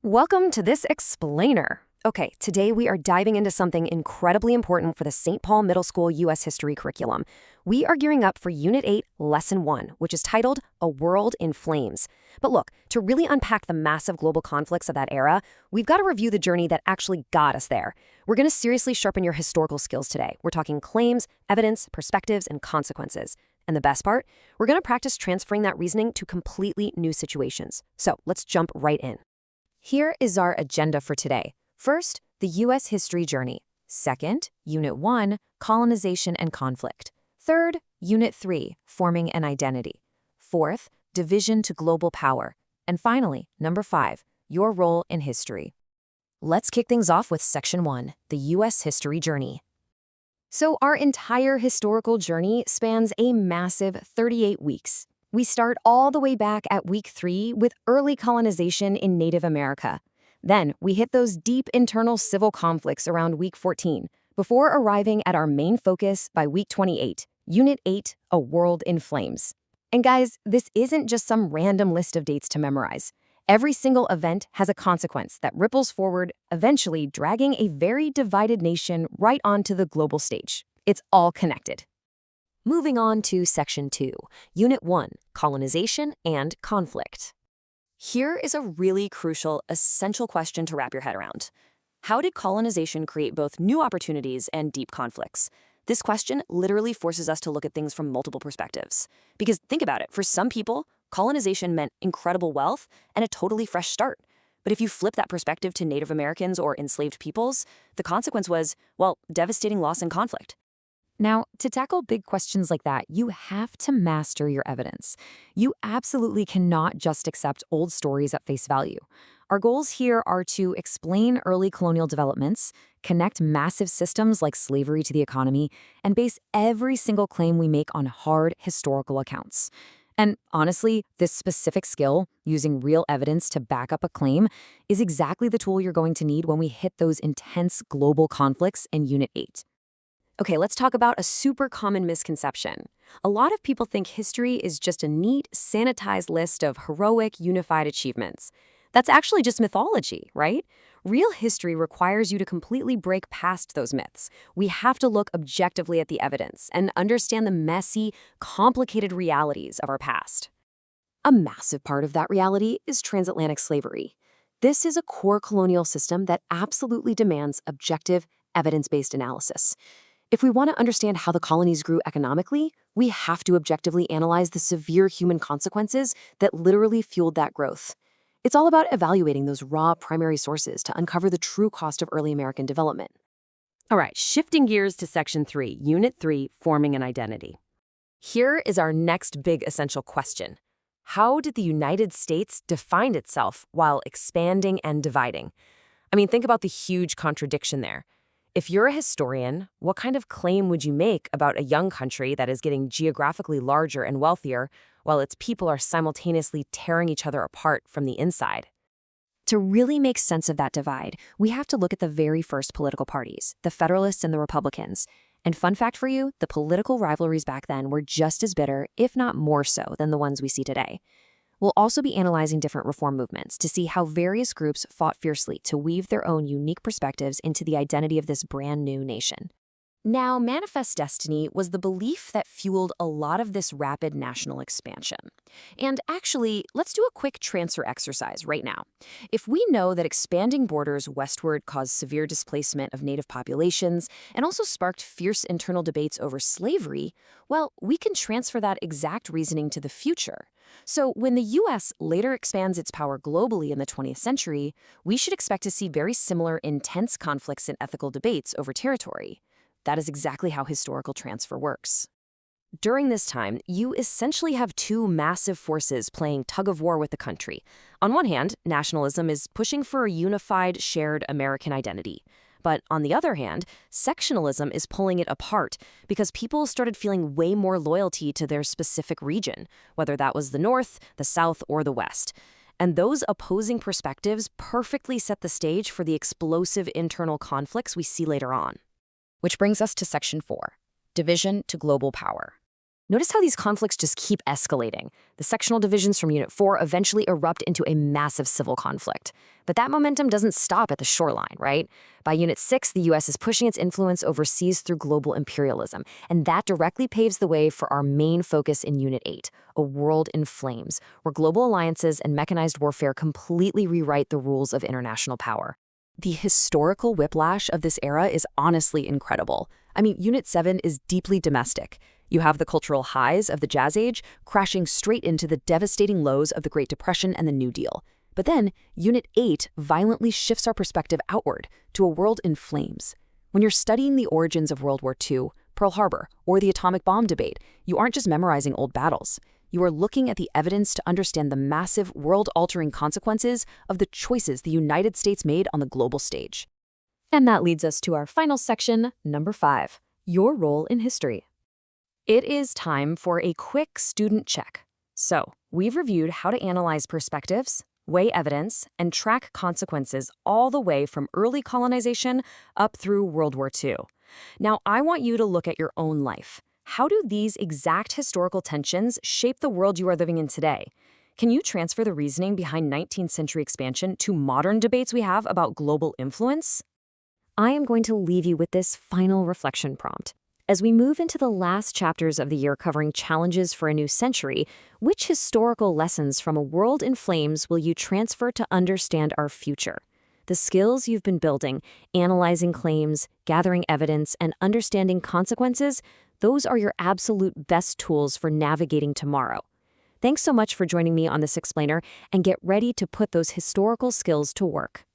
Welcome to this explainer. Okay, today we are diving into something incredibly important for the St. Paul Middle School U.S. History curriculum. We are gearing up for Unit 8, Lesson 1, which is titled A World in Flames. But look, to really unpack the massive global conflicts of that era, we've got to review the journey that actually got us there. We're going to seriously sharpen your historical skills today. We're talking claims, evidence, perspectives, and consequences. And the best part? We're going to practice transferring that reasoning to completely new situations. So let's jump right in. Here is our agenda for today. First, the U.S. history journey. Second, Unit 1, colonization and conflict. Third, Unit 3, forming an identity. Fourth, division to global power. And finally, number 5, your role in history. Let's kick things off with Section 1, the U.S. history journey. So our entire historical journey spans a massive 38 weeks. We start all the way back at week 3 with early colonization in Native America. Then we hit those deep internal civil conflicts around week 14, before arriving at our main focus by week 28, Unit 8, A World in Flames. And guys, this isn't just some random list of dates to memorize. Every single event has a consequence that ripples forward, eventually dragging a very divided nation right onto the global stage. It's all connected. Moving on to Section 2, Unit 1, Colonization and Conflict. Here is a really crucial, essential question to wrap your head around. How did colonization create both new opportunities and deep conflicts? This question literally forces us to look at things from multiple perspectives. Because think about it, for some people, colonization meant incredible wealth and a totally fresh start. But if you flip that perspective to Native Americans or enslaved peoples, the consequence was, well, devastating loss and conflict. Now, to tackle big questions like that, you have to master your evidence. You absolutely cannot just accept old stories at face value. Our goals here are to explain early colonial developments, connect massive systems like slavery to the economy, and base every single claim we make on hard historical accounts. And honestly, this specific skill, using real evidence to back up a claim, is exactly the tool you're going to need when we hit those intense global conflicts in Unit 8. Okay, let's talk about a super common misconception. A lot of people think history is just a neat, sanitized list of heroic, unified achievements. That's actually just mythology, right? Real history requires you to completely break past those myths. We have to look objectively at the evidence and understand the messy, complicated realities of our past. A massive part of that reality is transatlantic slavery. This is a core colonial system that absolutely demands objective, evidence-based analysis. If we want to understand how the colonies grew economically, we have to objectively analyze the severe human consequences that literally fueled that growth. It's all about evaluating those raw primary sources to uncover the true cost of early American development. All right, shifting gears to Section 3, Unit 3, Forming an Identity. Here is our next big essential question. How did the United States define itself while expanding and dividing? I mean, think about the huge contradiction there. If you're a historian, what kind of claim would you make about a young country that is getting geographically larger and wealthier while its people are simultaneously tearing each other apart from the inside? To really make sense of that divide, we have to look at the very first political parties, the Federalists and the Republicans. And fun fact for you, the political rivalries back then were just as bitter, if not more so, than the ones we see today. We'll also be analyzing different reform movements to see how various groups fought fiercely to weave their own unique perspectives into the identity of this brand new nation. Now, manifest destiny was the belief that fueled a lot of this rapid national expansion. And actually, let's do a quick transfer exercise right now. If we know that expanding borders westward caused severe displacement of native populations and also sparked fierce internal debates over slavery, well, we can transfer that exact reasoning to the future. So when the U.S. later expands its power globally in the 20th century, we should expect to see very similar intense conflicts and ethical debates over territory. That is exactly how historical transfer works. During this time, you essentially have two massive forces playing tug-of-war with the country. On one hand, nationalism is pushing for a unified, shared American identity. But on the other hand, sectionalism is pulling it apart because people started feeling way more loyalty to their specific region, whether that was the North, the South, or the West. And those opposing perspectives perfectly set the stage for the explosive internal conflicts we see later on. Which brings us to Section 4, Division to Global Power. Notice how these conflicts just keep escalating. The sectional divisions from Unit 4 eventually erupt into a massive civil conflict. But that momentum doesn't stop at the shoreline, right? By Unit 6, the U.S. is pushing its influence overseas through global imperialism, and that directly paves the way for our main focus in Unit 8, A World in Flames, where global alliances and mechanized warfare completely rewrite the rules of international power. The historical whiplash of this era is honestly incredible. I mean, Unit 7 is deeply domestic. You have the cultural highs of the Jazz Age crashing straight into the devastating lows of the Great Depression and the New Deal. But then, Unit 8 violently shifts our perspective outward to a world in flames. When you're studying the origins of World War II, Pearl Harbor, or the atomic bomb debate, you aren't just memorizing old battles. You are looking at the evidence to understand the massive, world-altering consequences of the choices the United States made on the global stage. And that leads us to our final section, number 5, your role in history. It is time for a quick student check. So, we've reviewed how to analyze perspectives, weigh evidence, and track consequences all the way from early colonization up through World War II. Now, I want you to look at your own life. How do these exact historical tensions shape the world you are living in today? Can you transfer the reasoning behind 19th century expansion to modern debates we have about global influence? I am going to leave you with this final reflection prompt. As we move into the last chapters of the year covering challenges for a new century, which historical lessons from A World in Flames will you transfer to understand our future? The skills you've been building, analyzing claims, gathering evidence, and understanding consequences, those are your absolute best tools for navigating tomorrow. Thanks so much for joining me on this explainer, and get ready to put those historical skills to work.